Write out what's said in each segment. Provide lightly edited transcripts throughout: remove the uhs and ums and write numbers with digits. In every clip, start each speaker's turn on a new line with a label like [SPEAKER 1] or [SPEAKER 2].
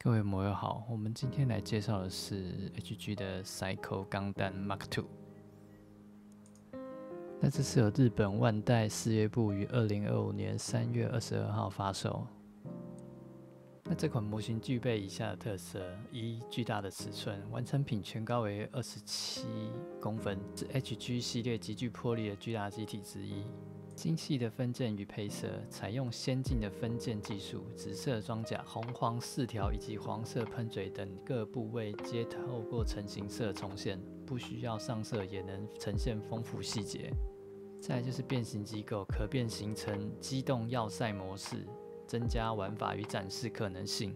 [SPEAKER 1] 各位摩友好，我们今天来介绍的是 HG 的 Psycho 钢弹 Mark II。那这是由日本万代事业部于2025年3月22号发售。那这款模型具备以下的特色：一、巨大的尺寸，完成品全高为27公分，是 HG 系列极具魄力的巨大机体之一。精细的分件与配色，采用先进的分件技术，紫色装甲、红黄饰条以及黄色喷嘴等各部位皆透过成型色重现，不需要上色也能呈现丰富细节。再来就是变形机构，可变形成机动要塞模式，增加玩法与展示可能性。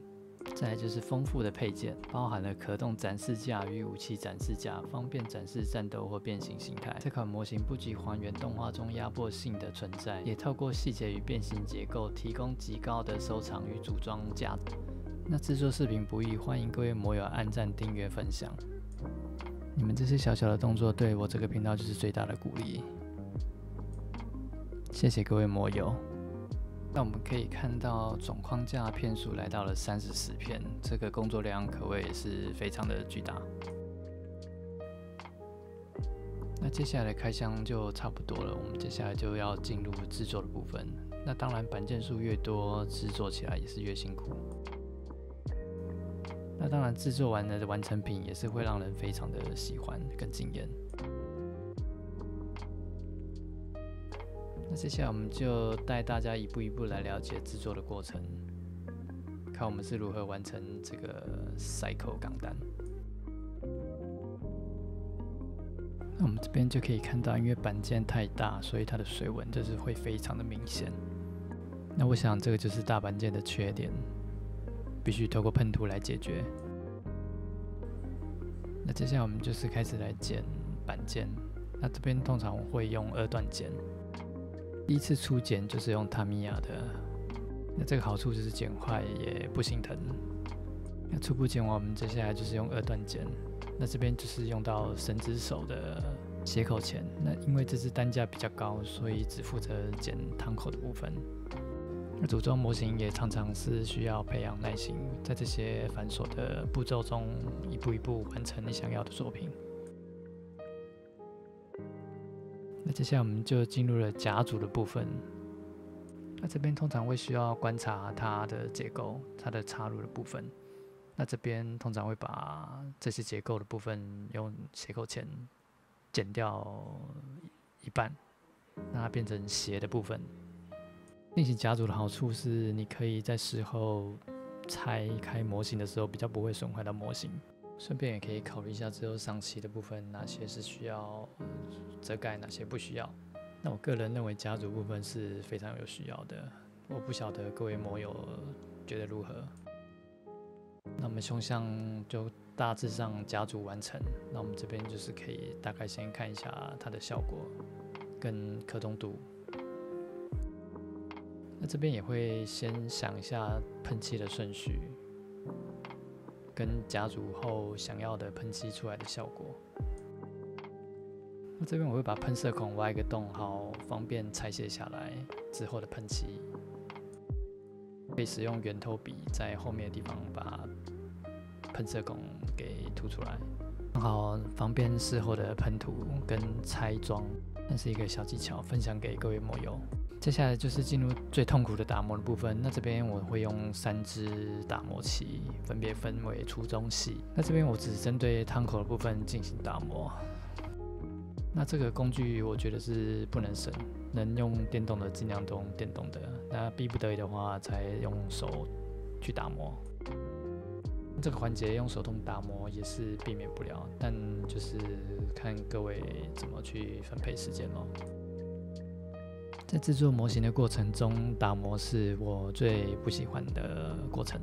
[SPEAKER 1] 再来就是丰富的配件，包含了可动展示架与武器展示架，方便展示战斗或变形形态。这款模型不仅还原动画中压迫性的存在，也透过细节与变形结构，提供极高的收藏与组装价值。那制作视频不易，欢迎各位摩友按赞、订阅、分享。你们这些小小的动作，对我这个频道就是最大的鼓励。谢谢各位摩友。那我们可以看到总框架片数来到了34片，这个工作量可谓也是非常的巨大。那接下来的开箱就差不多了，我们接下来就要进入制作的部分。那当然板件数越多，制作起来也是越辛苦。那当然制作完的完成品也是会让人非常的喜欢跟惊艳。那接下来我们就带大家一步一步来了解制作的过程，看我们是如何完成这个 Psycho 钢弹。那我们这边就可以看到，因为板件太大，所以它的水纹就是会非常的明显。那我想这个就是大板件的缺点，必须透过喷涂来解决。那接下来我们就是开始来剪板件，那这边通常我会用2段剪。第一次初剪就是用 Tamiya 的，那这个好处就是剪坏也不心疼。那初步剪完，我们接下来就是用2段剪。那这边就是用到神之手的斜口钳，那因为这支单价比较高，所以只负责剪汤口的部分。那组装模型也常常是需要培养耐心，在这些繁琐的步骤中，一步一步完成你想要的作品。那接下来我们就进入了甲组的部分。那这边通常会需要观察它的结构，它的插入的部分。那这边通常会把这些结构的部分用斜口钳剪掉一半，让它变成斜的部分。进行甲组的好处是，你可以在事后拆开模型的时候比较不会损坏到模型。顺便也可以考虑一下之后上漆的部分，哪些是需要遮盖，哪些不需要。那我个人认为甲组部分是非常有需要的，我不晓得各位摩友觉得如何。那我们胸像就大致上甲组完成，那我们这边就是可以大概先看一下它的效果跟可动度。那这边也会先想一下喷漆的顺序，跟甲组后想要的喷漆出来的效果。那这边我会把喷射孔挖一个洞，好方便拆卸下来之后的喷漆。可以使用圆头笔在后面的地方把喷射孔给凸出来，好方便事后的喷涂跟拆装。那是一个小技巧，分享给各位摩友。接下来就是进入最痛苦的打磨的部分。那这边我会用3支打磨器，分别分为粗、中、细。那这边我只针对汤口的部分进行打磨。那这个工具我觉得是不能省，能用电动的尽量都用电动的。那逼不得已的话，才用手去打磨。这个环节用手动打磨也是避免不了，但就是看各位怎么去分配时间咯。在制作模型的过程中，打磨是我最不喜欢的过程。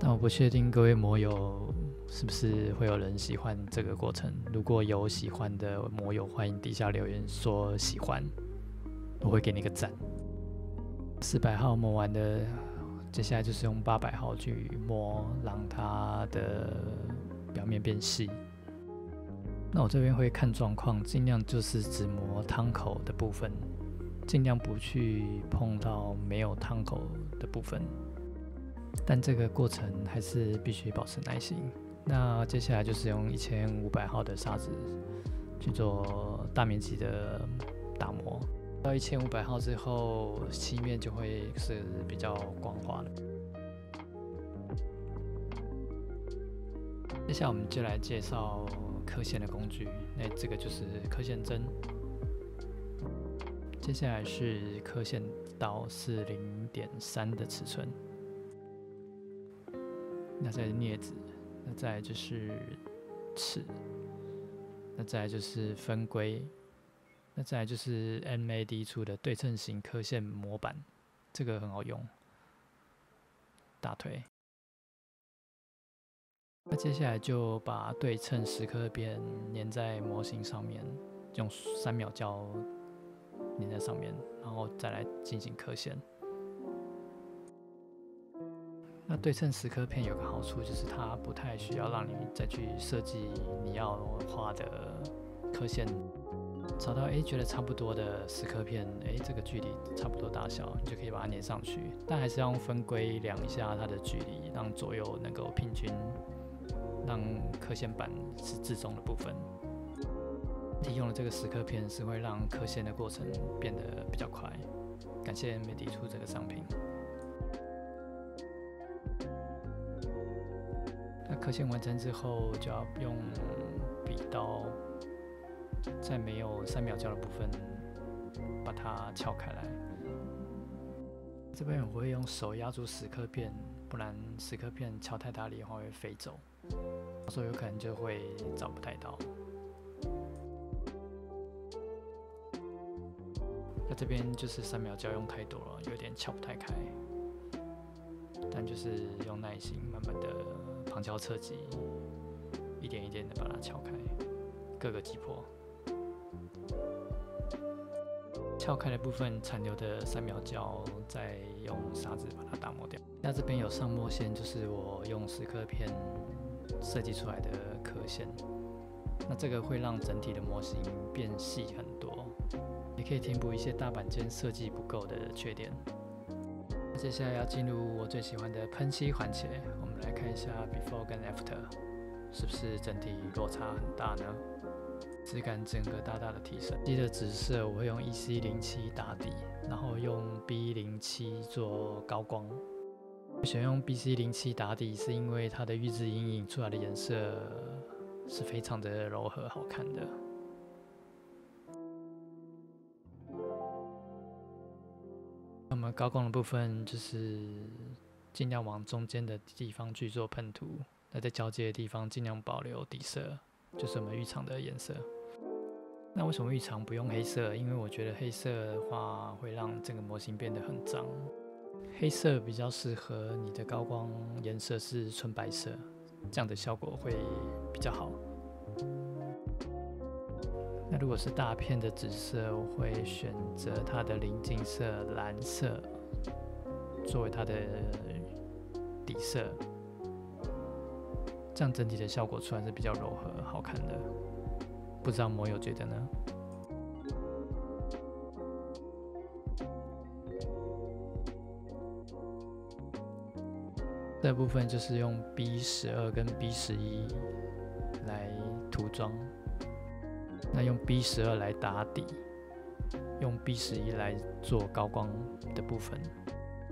[SPEAKER 1] 但我不确定各位摩友是不是会有人喜欢这个过程。如果有喜欢的摩友，欢迎底下留言说喜欢，我会给你个赞。400号磨完的，接下来就是用800号去磨，让它的表面变细。那我这边会看状况，尽量就是只磨汤口的部分，尽量不去碰到没有汤口的部分。但这个过程还是必须保持耐心。那接下来就是用1500号的砂纸去做大面积的打磨。到1500号之后，漆面就会是比较光滑的。接下来我们就来介绍刻线的工具。那这个就是刻线针。接下来是刻线刀，是0.3的尺寸。那再来镊子，那再来就是尺，那再来就是分规，那再来就是 MAD 出的对称型刻线模板，这个很好用。大腿。那接下来就把对称蚀刻片粘在模型上面，用3秒胶粘在上面，然后再来进行刻线。那对称蚀刻片有个好处，就是它不太需要让你再去设计你要画的刻线。找到觉得差不多的蚀刻片，这个距离差不多大小，你就可以把它粘上去。但还是要用分规量一下它的距离，让左右能够平均，让刻线板是至中的部分。提用的这个蚀刻片是会让刻线的过程变得比较快。感谢美的出这个商品。那刻线完成之后，就要用笔刀，在没有3秒胶的部分把它撬开来。这边我会用手压住蚀刻片，不然蚀刻片敲太大力的话会飞走，到时候有可能就会找不太到。那这边就是3秒胶用太多了，有点撬不太开，但就是用耐心，慢慢的旁敲侧击，一点一点的把它撬开，各个击破。撬开的部分残留的3秒胶，再用砂纸把它打磨掉。那这边有上墨线，就是我用蚀刻片设计出来的刻线。那这个会让整体的模型变细很多，也可以填补一些大板间设计不够的缺点。那接下来要进入我最喜欢的喷漆环节，我们来看一下 before 跟 after， 是不是整体落差很大呢？质感整个大大的提升。漆的紫色我会用 EC07 打底，然后用 B07 做高光。我选用 BC07 打底，是因为它的预制阴影出来的颜色是非常的柔和好看的。那么高光的部分就是尽量往中间的地方去做喷涂，那在交接的地方尽量保留底色，就是我们浴场的颜色。那为什么浴场不用黑色？因为我觉得黑色的话会让整个模型变得很脏。黑色比较适合你的高光颜色是纯白色，这样的效果会比较好。那如果是大片的紫色，我会选择它的邻近色蓝色作为它的底色，这样整体的效果出来是比较柔和好看的。不知道摩友觉得呢？这部分就是用 B12 跟 B11来涂装，那用 B12来打底，用 B11来做高光的部分。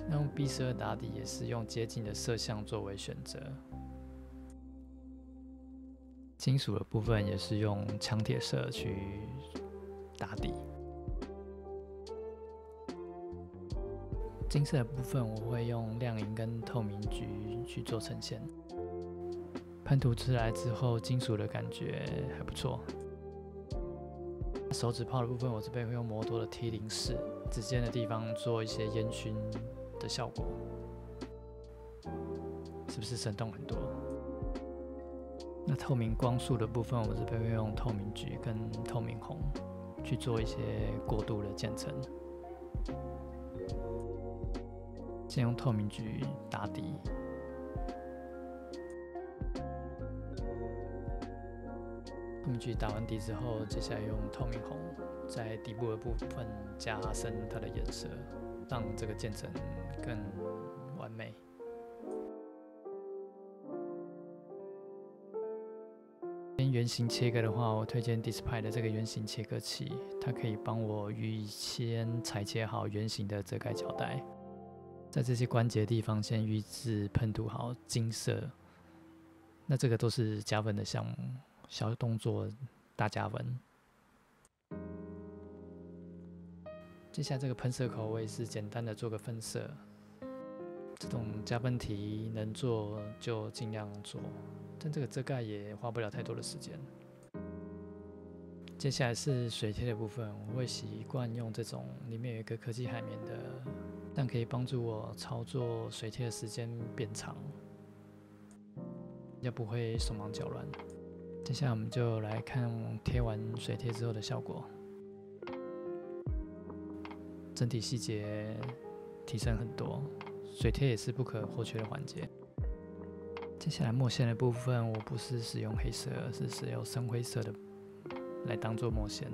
[SPEAKER 1] 那用 B12打底也是用接近的色相作为选择。金属的部分也是用强铁色去打底。金色的部分我会用亮银跟透明橘去做呈现。喷涂出来之后，金属的感觉还不错。手指泡的部分，我这边会用摩多的 T04，指尖的地方做一些烟熏的效果，是不是生动很多？那透明光束的部分，我这边会用透明橘跟透明红去做一些过渡的渐层。先用透明橘打底，透明橘打完底之后，接下来用透明红在底部的部分加深它的颜色，让这个渐层更完美。边圆形切割的话，我推荐 Despy 的这个圆形切割器，它可以帮我预先裁切好圆形的遮盖胶带，在这些关节地方先预制喷涂好金色，那这个都是加分的项目，小动作大加分。接下来这个喷射口我也是简单的做个分色，这种加分题能做就尽量做，但这个遮盖也花不了太多的时间。接下来是水贴的部分，我会习惯用这种里面有一个科技海绵的，但可以帮助我操作水贴的时间变长，也不会手忙脚乱。接下来我们就来看贴完水贴之后的效果，整体细节提升很多，水贴也是不可或缺的环节。接下来墨线的部分，我不是使用黑色，而是使用深灰色的来当做墨线。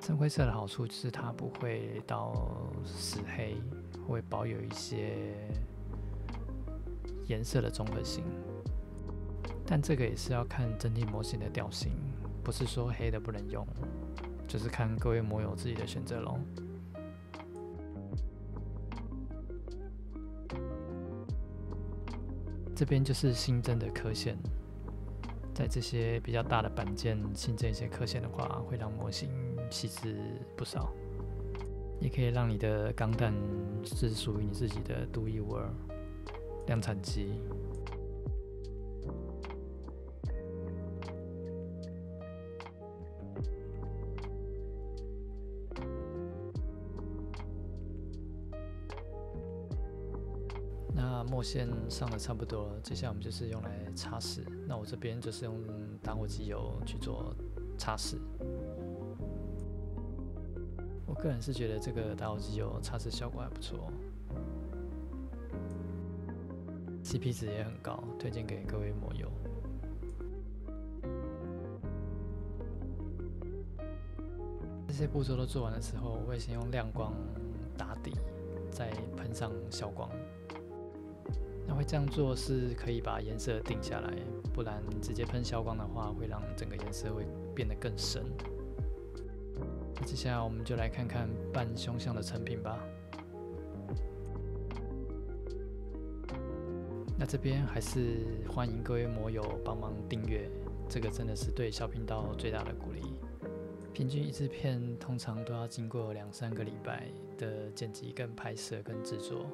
[SPEAKER 1] 深灰色的好处就是它不会到死黑，会保有一些颜色的综合性。但这个也是要看整体模型的调性，不是说黑的不能用，就是看各位模友自己的选择咯。这边就是新增的刻线，在这些比较大的板件新增一些刻线的话，会让模型细致不少，也可以让你的钢弹是属于你自己的独一无二量产机。那墨线上的差不多了，接下来我们就是用来擦拭。那我这边就是用打火机油去做擦拭。我个人是觉得这个打火机油擦拭效果还不错，CP 值也很高，推荐给各位模友。这些步骤都做完的时候，我会先用亮光打底，再喷上消光。那会这样做是可以把颜色定下来，不然直接喷消光的话，会让整个颜色会变得更深。接下来我们就来看看半胸像的成品吧。那这边还是欢迎各位模友帮忙订阅，这个真的是对小频道最大的鼓励。平均一支片通常都要经过2-3个礼拜的剪辑、跟拍摄、跟制作。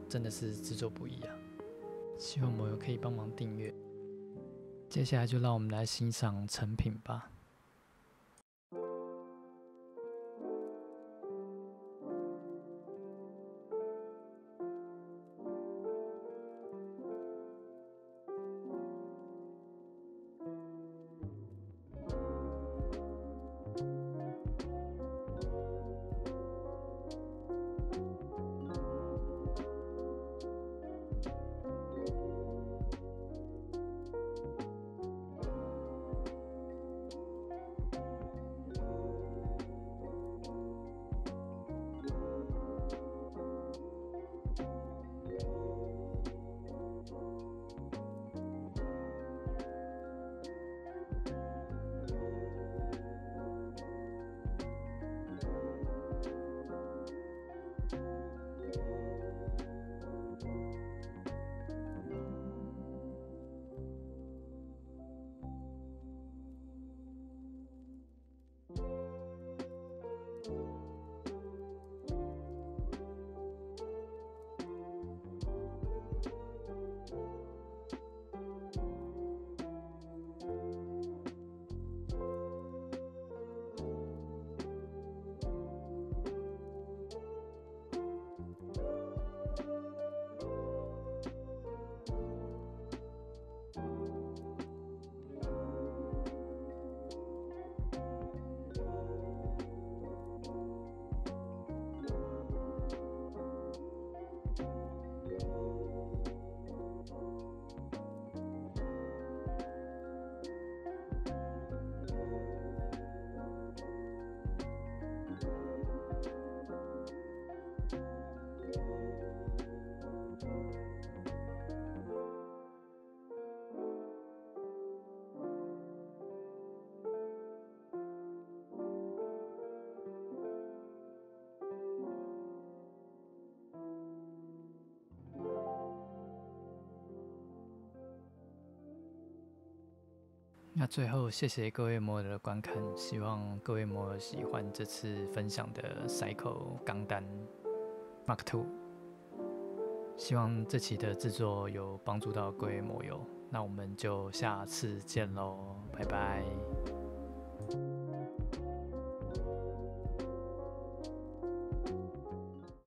[SPEAKER 1] 真的是制作不易啊！希望模友可以帮忙订阅。接下来就让我们来欣赏成品吧。那最后，谢谢各位摩尔的观看，希望各位摩尔喜欢这次分享的 Cycle 钢弹 Mark II。希望这期的制作有帮助到各位摩友，那我们就下次见喽，拜拜。